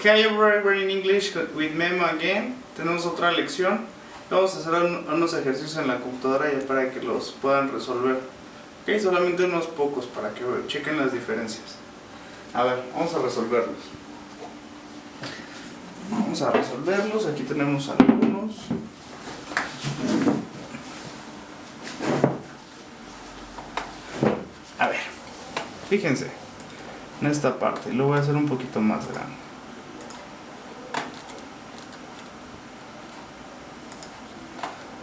Hi everybody, in English with Memo again. Tenemos otra lección. Vamos a hacer unos ejercicios en la computadora ya para que los puedan resolver. Ok, solamente unos pocos para que chequen las diferencias. A ver, vamos a resolverlos. Aquí tenemos algunos. A ver, fíjense en esta parte. Lo voy a hacer un poquito más grande.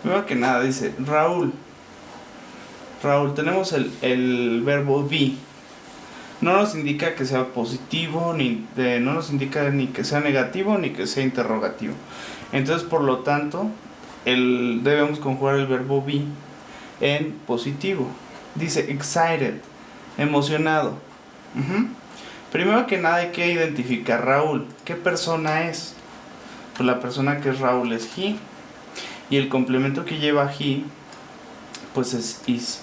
Primero que nada dice Raúl, tenemos el verbo be. No nos indica que sea positivo, no nos indica ni que sea negativo ni que sea interrogativo. Entonces, por lo tanto, debemos conjugar el verbo be en positivo. Dice excited, emocionado. Primero que nada hay que identificar Raúl. ¿Qué persona es? Pues la persona que es Raúl es he. Y el complemento que lleva he, pues es is.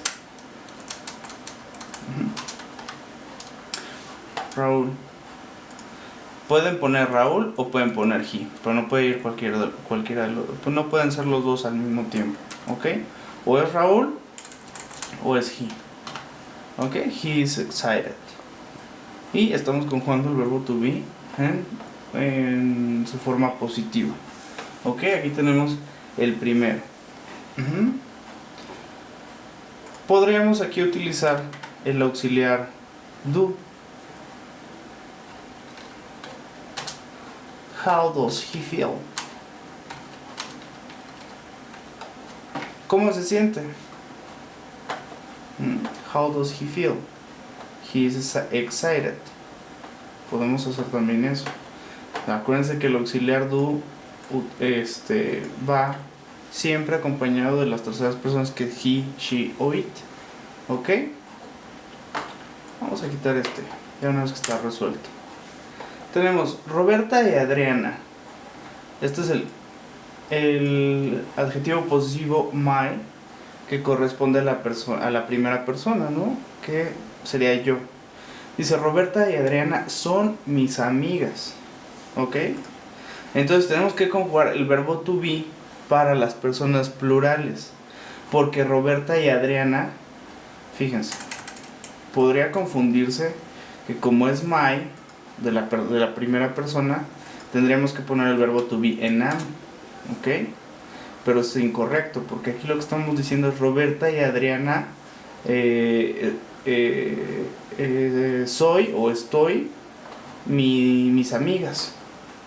Raúl. Pueden poner Raúl o pueden poner he, pero no puede ir cualquiera de los, pues no pueden ser los dos al mismo tiempo, ¿ok? O es Raúl o es he, ¿ok? He is excited. Y estamos conjugando el verbo to be en su forma positiva, ¿ok? Aquí tenemos el primero. Podríamos aquí utilizar el auxiliar do. How does he feel? ¿Cómo se siente? How does he feel? He is excited. Podemos hacer también eso. Acuérdense que el auxiliar do va siempre acompañado de las terceras personas que he, she o it. ¿Ok? Vamos a quitar ya una vez que está resuelto. Tenemos Roberta y Adriana. Este es el adjetivo posesivo my, que corresponde a la primera persona, ¿no? Que sería yo. Dice Roberta y Adriana son mis amigas. ¿Ok? Entonces tenemos que conjugar el verbo to be para las personas plurales. Porque Roberta y Adriana, fíjense, podría confundirse que como es my de la primera persona, tendríamos que poner el verbo to be en am. ¿Ok? Pero es incorrecto, porque aquí lo que estamos diciendo es Roberta y Adriana soy o estoy mis amigas.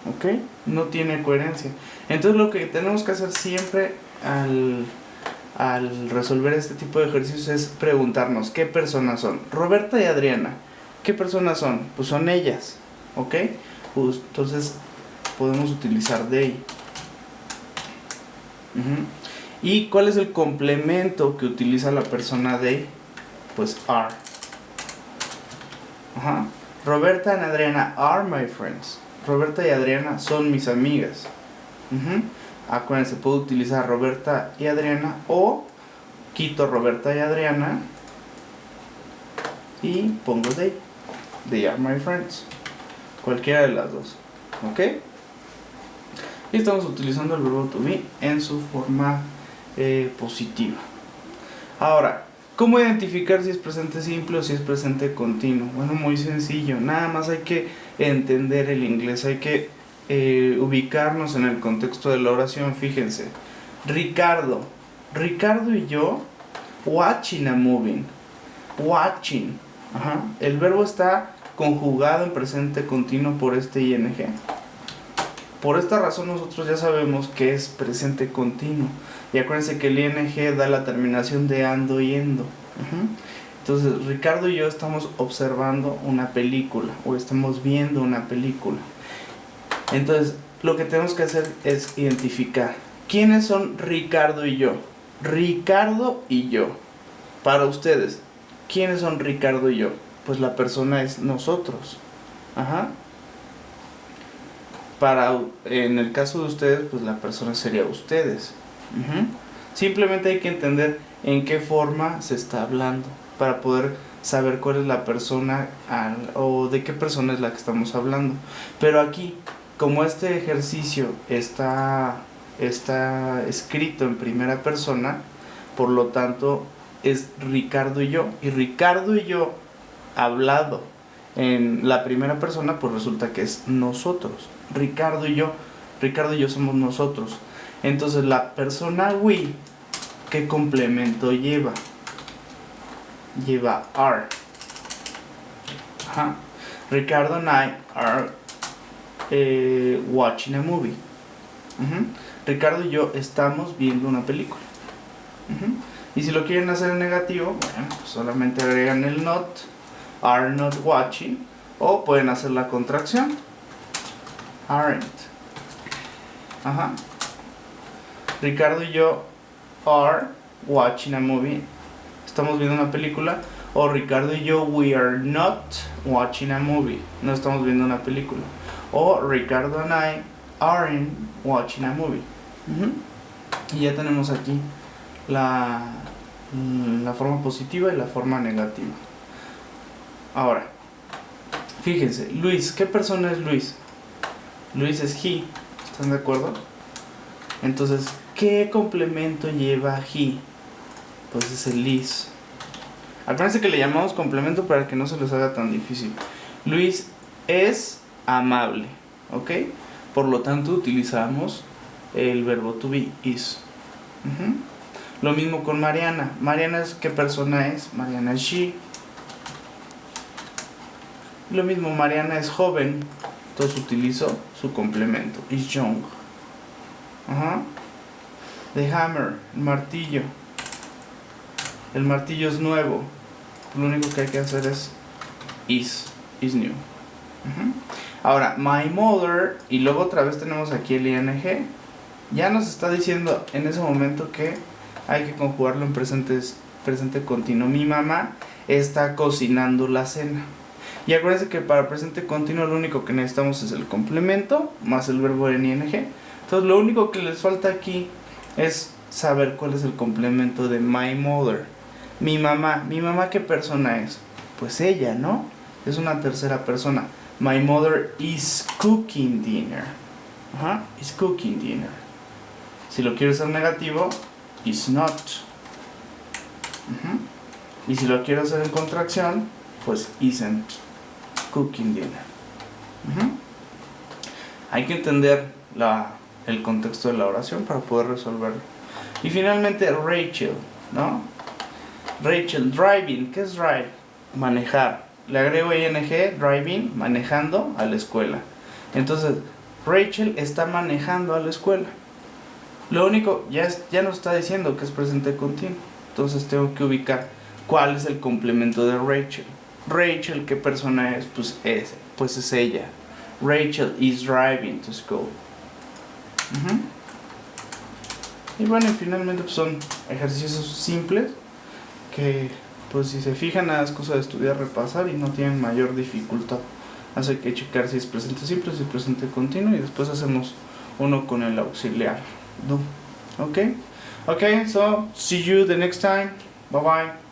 ¿Ok? No tiene coherencia. Entonces lo que tenemos que hacer siempre al resolver este tipo de ejercicios es preguntarnos ¿qué personas son? Roberta y Adriana, ¿qué personas son? Pues son ellas. ¿Ok? Pues, entonces podemos utilizar they. ¿Y cuál es el complemento que utiliza la persona they? Pues are. Roberta y Adriana are my friends. Roberta y Adriana son mis amigas. Acuérdense, puedo utilizar Roberta y Adriana o quito Roberta y Adriana y pongo they. They are my friends. Cualquiera de las dos. ¿Ok? Y estamos utilizando el verbo to be en su forma positiva. Ahora, ¿cómo identificar si es presente simple o si es presente continuo? Bueno, muy sencillo. Nada más hay que entender el inglés. Hay que ubicarnos en el contexto de la oración. Fíjense. Ricardo y yo watching a movie. Watching. El verbo está conjugado en presente continuo por este ing. Por esta razón nosotros ya sabemos que es presente continuo. Y acuérdense que el ing da la terminación de ando y endo. Entonces Ricardo y yo estamos observando una película o estamos viendo una película. Entonces lo que tenemos que hacer es identificar quiénes son Ricardo y yo. Ricardo y yo. Para ustedes, ¿quiénes son Ricardo y yo? Pues la persona es nosotros. En el caso de ustedes, pues la persona sería ustedes. Simplemente hay que entender en qué forma se está hablando para poder saber cuál es la persona o de qué persona es la que estamos hablando. Pero aquí como este ejercicio está escrito en primera persona, por lo tanto es Ricardo y yo. Y Ricardo y yo hablado en la primera persona, pues resulta que es nosotros. Ricardo y yo somos nosotros. Entonces la persona we, ¿qué complemento lleva? Lleva are. Ajá. Ricardo and I are watching a movie. Ricardo y yo estamos viendo una película. Y si lo quieren hacer en negativo, bueno, pues solamente agregan el not, are not watching, o pueden hacer la contracción, aren't. Ajá. Ricardo y yo are watching a movie, estamos viendo una película. O Ricardo y yo we are not watching a movie, no estamos viendo una película. O Ricardo and I aren't watching a movie. Y ya tenemos aquí la forma positiva y la forma negativa. Ahora, fíjense, Luis, ¿qué persona es Luis? Luis es he, ¿están de acuerdo? Entonces, ¿qué complemento lleva he? Pues es el is. Acuérdense que le llamamos complemento para que no se les haga tan difícil. Luis es amable, ¿ok? Por lo tanto utilizamos el verbo to be, is. Lo mismo con Mariana. Mariana, ¿qué persona es? Mariana es she. Lo mismo, Mariana es joven, entonces utilizo su complemento, is young. The hammer, el martillo. El martillo es nuevo. Lo único que hay que hacer es is new. Ahora, my mother, y luego otra vez tenemos aquí el ing. Ya nos está diciendo en ese momento que hay que conjugarlo en presente continuo. Mi mamá está cocinando la cena. Y acuérdense que para presente continuo lo único que necesitamos es el complemento más el verbo en ing. Entonces lo único que les falta aquí es saber cuál es el complemento de my mother. Mi mamá ¿qué persona es? Pues ella, ¿no? Es una tercera persona. My mother is cooking dinner. Is cooking dinner. Si lo quiero hacer negativo, is not. Y si lo quiero hacer en contracción, pues isn't cooking dinner. Hay que entender el contexto de la oración para poder resolverlo. Y finalmente Rachel, ¿no? Rachel, driving, ¿qué es drive? Manejar. Le agrego ing, driving, manejando a la escuela. Entonces, Rachel está manejando a la escuela. Lo único, ya nos está diciendo que es presente continuo. Entonces tengo que ubicar cuál es el complemento de Rachel. Rachel, ¿qué persona es? Pues es ella. Rachel is driving to school. Y bueno, finalmente pues son ejercicios simples que, pues si se fijan, es cosa de estudiar, repasar y no tienen mayor dificultad. Así que checar si es presente simple, si es presente continuo, y después hacemos uno con el auxiliar. ¿No? Okay, so see you the next time. Bye bye.